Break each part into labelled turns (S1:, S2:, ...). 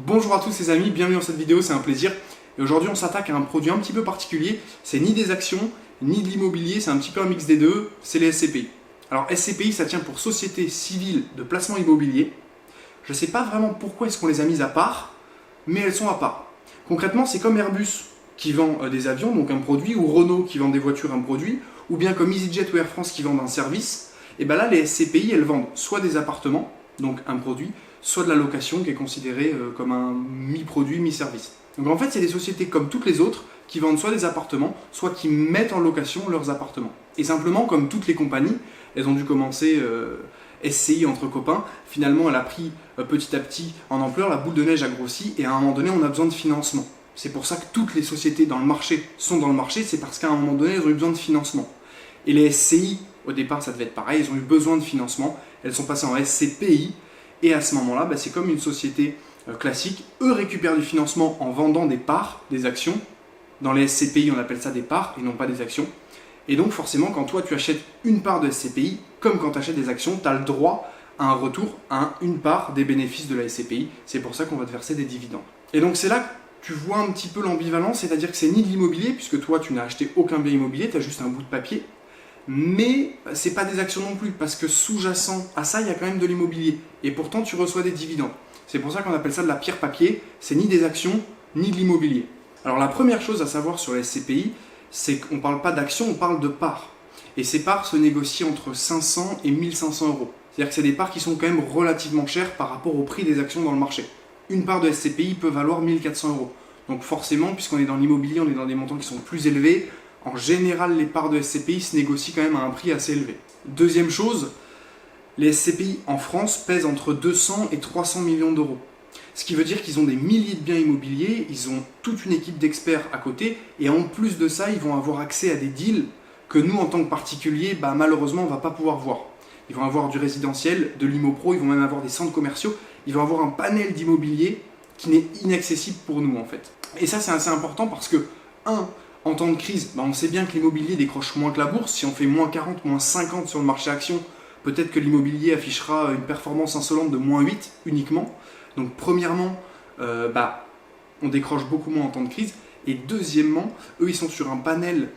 S1: Bonjour à tous les amis, bienvenue dans cette vidéo, c'est un plaisir. Et aujourd'hui on s'attaque à un produit un petit peu particulier, c'est ni des actions, ni de l'immobilier, c'est un petit peu un mix des deux, c'est les SCPI. Alors SCPI ça tient pour Société Civile de Placement Immobilier. Je ne sais pas vraiment pourquoi est-ce qu'on les a mises à part, mais elles sont à part. Concrètement c'est comme Airbus qui vend des avions, donc un produit, ou Renault qui vend des voitures, un produit, ou bien comme EasyJet ou Air France qui vendent un service. Et bien là les SCPI elles vendent soit des appartements, donc un produit, soit de la location qui est considérée comme un mi-produit, mi-service. Donc en fait, c'est des sociétés comme toutes les autres qui vendent soit des appartements, soit qui mettent en location leurs appartements. Et simplement, comme toutes les compagnies, elles ont dû commencer SCI entre copains. Finalement, elle a pris petit à petit en ampleur, la boule de neige a grossi et à un moment donné, on a besoin de financement. C'est pour ça que toutes les sociétés dans le marché sont dans le marché, c'est parce qu'à un moment donné, elles ont eu besoin de financement. Et les SCI, au départ, ça devait être pareil, elles ont eu besoin de financement, elles sont passées en SCPI. Et à ce moment-là, c'est comme une société classique. Eux récupèrent du financement en vendant des parts, des actions. Dans les SCPI, on appelle ça des parts et non pas des actions. Et donc forcément, quand toi tu achètes une part de SCPI, comme quand tu achètes des actions, tu as le droit à un retour à une part des bénéfices de la SCPI. C'est pour ça qu'on va te verser des dividendes. Et donc c'est là que tu vois un petit peu l'ambivalence, c'est-à-dire que c'est ni de l'immobilier, puisque toi tu n'as acheté aucun bien immobilier, tu as juste un bout de papier. Mais c'est pas des actions non plus, parce que sous-jacent à ça, il y a quand même de l'immobilier. Et pourtant, tu reçois des dividendes. C'est pour ça qu'on appelle ça de la pierre papier. C'est ni des actions, ni de l'immobilier. Alors la première chose à savoir sur les SCPI, c'est qu'on ne parle pas d'actions, on parle de parts. Et ces parts se négocient entre 500 et 1500 euros. C'est-à-dire que c'est des parts qui sont quand même relativement chères par rapport au prix des actions dans le marché. Une part de SCPI peut valoir 1400 euros. Donc forcément, puisqu'on est dans l'immobilier, on est dans des montants qui sont plus élevés. En général, les parts de SCPI se négocient quand même à un prix assez élevé. Deuxième chose, les SCPI en France pèsent entre 200 et 300 millions d'euros. Ce qui veut dire qu'ils ont des milliers de biens immobiliers, ils ont toute une équipe d'experts à côté, et en plus de ça, ils vont avoir accès à des deals que nous, en tant que particuliers, malheureusement, on ne va pas pouvoir voir. Ils vont avoir du résidentiel, de l'IMOPRO, ils vont même avoir des centres commerciaux, ils vont avoir un panel d'immobilier qui n'est inaccessible pour nous, en fait. Et ça, c'est assez important parce que, en temps de crise, on sait bien que l'immobilier décroche moins que la bourse. Si on fait moins 40, moins 50 sur le marché action, peut-être que l'immobilier affichera une performance insolente de moins 8 uniquement. Donc premièrement, on décroche beaucoup moins en temps de crise. Et deuxièmement, eux, ils sont sur un panel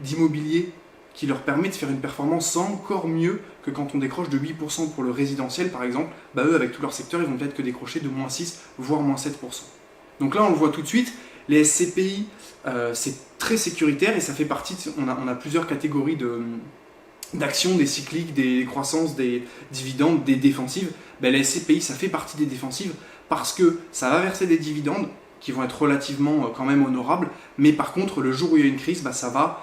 S1: d'immobilier qui leur permet de faire une performance encore mieux que quand on décroche de 8% pour le résidentiel, par exemple. Eux, avec tout leur secteur, ils vont peut-être que décrocher de moins 6, voire moins 7%. Donc là, on le voit tout de suite. Les SCPI, c'est très sécuritaire et ça fait partie, on a plusieurs catégories d'actions, des cycliques, des croissances, des dividendes, des défensives. Les SCPI, ça fait partie des défensives parce que ça va verser des dividendes qui vont être relativement quand même honorables, mais par contre, le jour où il y a une crise, ça va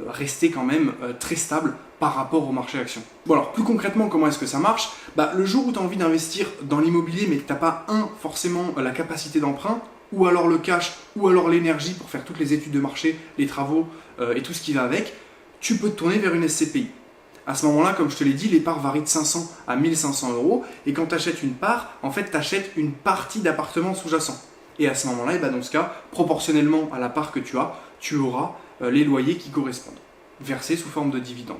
S1: rester quand même très stable par rapport au marché action. Bon alors, plus concrètement, comment est-ce que ça marche ? Le jour où tu as envie d'investir dans l'immobilier, mais que tu n'as pas forcément la capacité d'emprunt, ou alors le cash, ou alors l'énergie pour faire toutes les études de marché, les travaux et tout ce qui va avec, tu peux te tourner vers une SCPI. À ce moment-là, comme je te l'ai dit, les parts varient de 500 à 1500 euros, et quand tu achètes une part, en fait, tu achètes une partie d'appartement sous-jacent. Et à ce moment-là, dans ce cas, proportionnellement à la part que tu auras les loyers qui correspondent, versés sous forme de dividendes.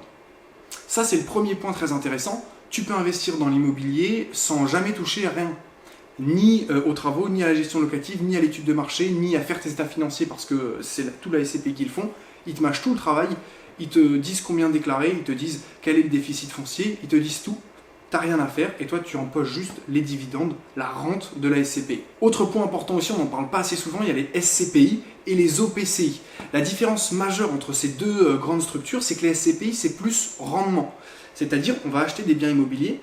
S1: Ça, c'est le premier point très intéressant. Tu peux investir dans l'immobilier sans jamais toucher à rien. Ni aux travaux, ni à la gestion locative, ni à l'étude de marché, ni à faire tes états financiers parce que c'est tout la SCPI qu'ils font. Ils te mâchent tout le travail, ils te disent combien déclarer, ils te disent quel est le déficit foncier, ils te disent tout. T'as rien à faire et toi tu empoches juste les dividendes, la rente de la SCPI. Autre point important aussi, on n'en parle pas assez souvent, il y a les SCPI et les OPCI. La différence majeure entre ces deux grandes structures, c'est que les SCPI c'est plus rendement. C'est-à-dire on va acheter des biens immobiliers,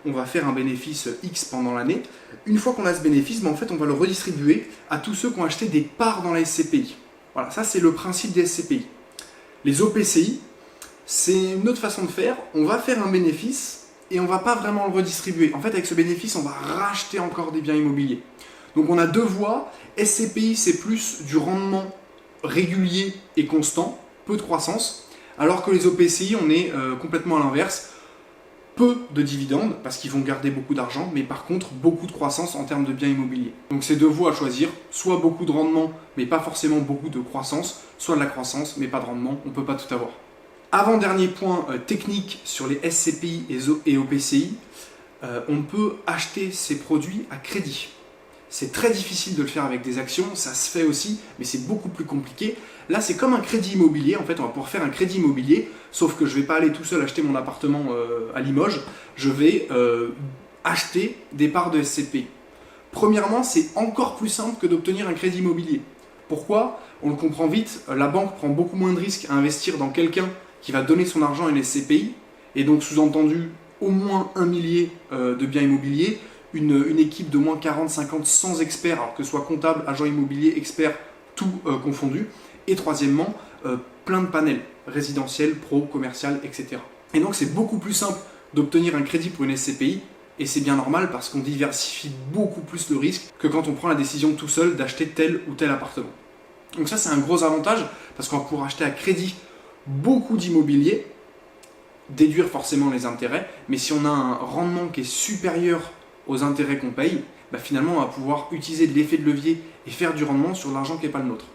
S1: on va faire un bénéfice X pendant l'année. Une fois qu'on a ce bénéfice, en fait, on va le redistribuer à tous ceux qui ont acheté des parts dans la SCPI. Voilà, ça c'est le principe des SCPI. Les OPCI, c'est une autre façon de faire. On va faire un bénéfice et on ne va pas vraiment le redistribuer. En fait, avec ce bénéfice, on va racheter encore des biens immobiliers. Donc on a deux voies. SCPI, c'est plus du rendement régulier et constant, peu de croissance, alors que les OPCI, on est complètement à l'inverse. Peu de dividendes, parce qu'ils vont garder beaucoup d'argent, mais par contre, beaucoup de croissance en termes de biens immobiliers. Donc c'est deux voies à choisir, soit beaucoup de rendement, mais pas forcément beaucoup de croissance, soit de la croissance, mais pas de rendement, on ne peut pas tout avoir. Avant-dernier point technique sur les SCPI et OPCI, on peut acheter ces produits à crédit. C'est très difficile de le faire avec des actions, ça se fait aussi, mais c'est beaucoup plus compliqué. Là, c'est comme un crédit immobilier, en fait, on va pouvoir faire un crédit immobilier, sauf que je ne vais pas aller tout seul acheter mon appartement à Limoges, je vais acheter des parts de SCPI. Premièrement, c'est encore plus simple que d'obtenir un crédit immobilier. Pourquoi? On le comprend vite, la banque prend beaucoup moins de risques à investir dans quelqu'un qui va donner son argent à une SCPI, et donc sous-entendu au moins 1 millier de biens immobiliers, une équipe de moins 40, 50, 100 experts, alors que ce soit comptable, agent immobilier, expert, tout confondu. Et troisièmement, plein de panels, résidentiels, pro, commercial, etc. Et donc c'est beaucoup plus simple d'obtenir un crédit pour une SCPI, et c'est bien normal parce qu'on diversifie beaucoup plus le risque que quand on prend la décision tout seul d'acheter tel ou tel appartement. Donc ça c'est un gros avantage, parce qu'on va pouvoir acheter à crédit beaucoup d'immobilier, déduire forcément les intérêts, mais si on a un rendement qui est supérieur aux intérêts qu'on paye, finalement on va pouvoir utiliser de l'effet de levier et faire du rendement sur l'argent qui n'est pas le nôtre.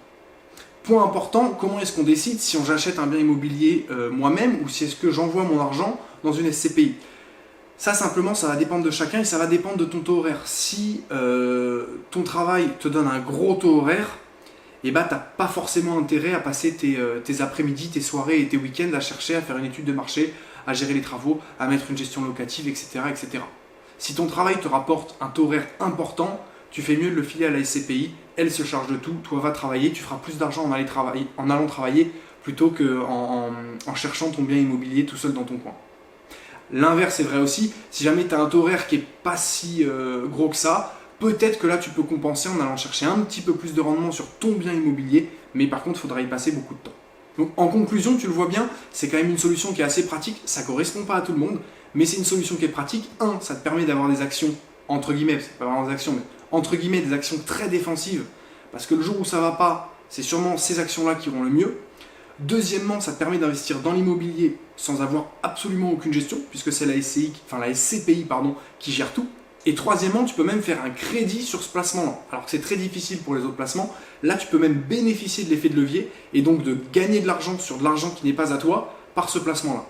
S1: Point important, comment est-ce qu'on décide si j'achète un bien immobilier moi-même ou si est-ce que j'envoie mon argent dans une SCPI? Ça simplement, ça va dépendre de chacun et ça va dépendre de ton taux horaire. Si ton travail te donne un gros taux horaire, tu n'as pas forcément intérêt à passer tes après-midi, tes soirées et tes week-ends à chercher à faire une étude de marché, à gérer les travaux, à mettre une gestion locative, etc. etc. Si ton travail te rapporte un taux horaire important, tu fais mieux de le filer à la SCPI, elle se charge de tout, toi va travailler, tu feras plus d'argent en allant travailler plutôt qu'en cherchant ton bien immobilier tout seul dans ton coin. L'inverse est vrai aussi, si jamais tu as un taux horaire qui n'est pas si gros que ça, peut-être que là tu peux compenser en allant chercher un petit peu plus de rendement sur ton bien immobilier, mais par contre il faudra y passer beaucoup de temps. Donc en conclusion, tu le vois bien, c'est quand même une solution qui est assez pratique, ça ne correspond pas à tout le monde, mais c'est une solution qui est pratique. Ça te permet d'avoir des actions, entre guillemets, c'est pas vraiment des actions, mais entre guillemets des actions très défensives, parce que le jour où ça va pas, c'est sûrement ces actions-là qui iront le mieux. Deuxièmement, ça te permet d'investir dans l'immobilier sans avoir absolument aucune gestion, puisque c'est la SCPI qui gère tout. Et troisièmement, tu peux même faire un crédit sur ce placement-là. Alors que c'est très difficile pour les autres placements, là tu peux même bénéficier de l'effet de levier et donc de gagner de l'argent sur de l'argent qui n'est pas à toi par ce placement-là.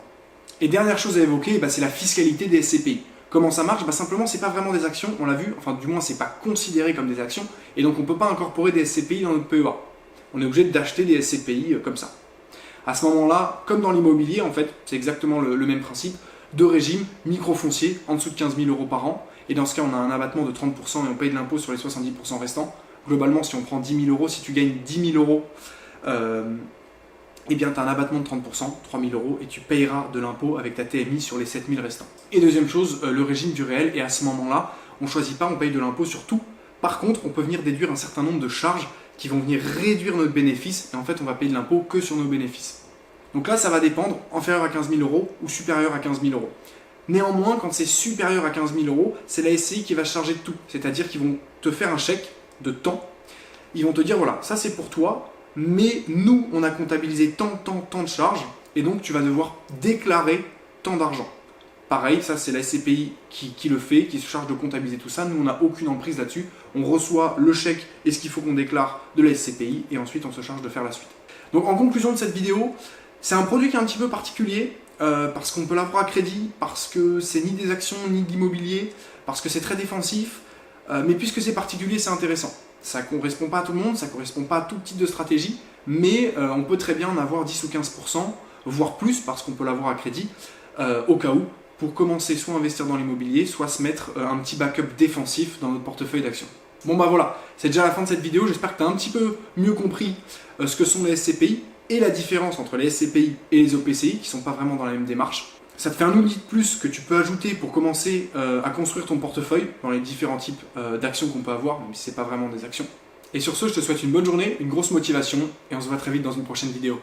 S1: Et dernière chose à évoquer, c'est la fiscalité des SCPI. Comment ça marche? Simplement, c'est pas vraiment des actions, on l'a vu, enfin du moins c'est pas considéré comme des actions, et donc on ne peut pas incorporer des SCPI dans notre PEA. On est obligé d'acheter des SCPI comme ça. À ce moment-là, comme dans l'immobilier, en fait, c'est exactement le même principe, deux régimes, micro-foncier, en dessous de 15 000 € par an, et dans ce cas on a un abattement de 30% et on paye de l'impôt sur les 70% restants. Globalement, si on prend 10 000 €, si tu gagnes 10 000 €, tu as un abattement de 30%, 3 000 € et tu payeras de l'impôt avec ta TMI sur les 7 000 restants. Et deuxième chose, le régime du réel, et à ce moment-là, on ne choisit pas, on paye de l'impôt sur tout. Par contre, on peut venir déduire un certain nombre de charges qui vont venir réduire notre bénéfice, et en fait, on va payer de l'impôt que sur nos bénéfices. Donc là, ça va dépendre, inférieur à 15 000 € ou supérieur à 15 000 €. Néanmoins, quand c'est supérieur à 15 000 €, c'est la SCI qui va se charger de tout. C'est-à-dire qu'ils vont te faire un chèque de temps. Ils vont te dire, voilà, ça c'est pour toi, mais nous, on a comptabilisé tant de charges, et donc tu vas devoir déclarer tant d'argent. Pareil, ça c'est la SCPI qui le fait, qui se charge de comptabiliser tout ça. Nous, on n'a aucune emprise là-dessus. On reçoit le chèque et ce qu'il faut qu'on déclare de la SCPI, et ensuite on se charge de faire la suite. Donc en conclusion de cette vidéo, c'est un produit qui est un petit peu particulier, parce qu'on peut l'avoir à crédit, parce que c'est ni des actions ni de l'immobilier, parce que c'est très défensif, mais puisque c'est particulier, c'est intéressant. Ça ne correspond pas à tout le monde, ça ne correspond pas à tout type de stratégie, mais on peut très bien en avoir 10 ou 15%, voire plus, parce qu'on peut l'avoir à crédit, au cas où, pour commencer soit à investir dans l'immobilier, soit se mettre un petit backup défensif dans notre portefeuille d'actions. Bon voilà, c'est déjà la fin de cette vidéo, j'espère que tu as un petit peu mieux compris ce que sont les SCPI et la différence entre les SCPI et les OPCI, qui ne sont pas vraiment dans la même démarche. Ça te fait un outil de plus que tu peux ajouter pour commencer à construire ton portefeuille dans les différents types d'actions qu'on peut avoir, même si ce n'est pas vraiment des actions. Et sur ce, je te souhaite une bonne journée, une grosse motivation, et on se voit très vite dans une prochaine vidéo.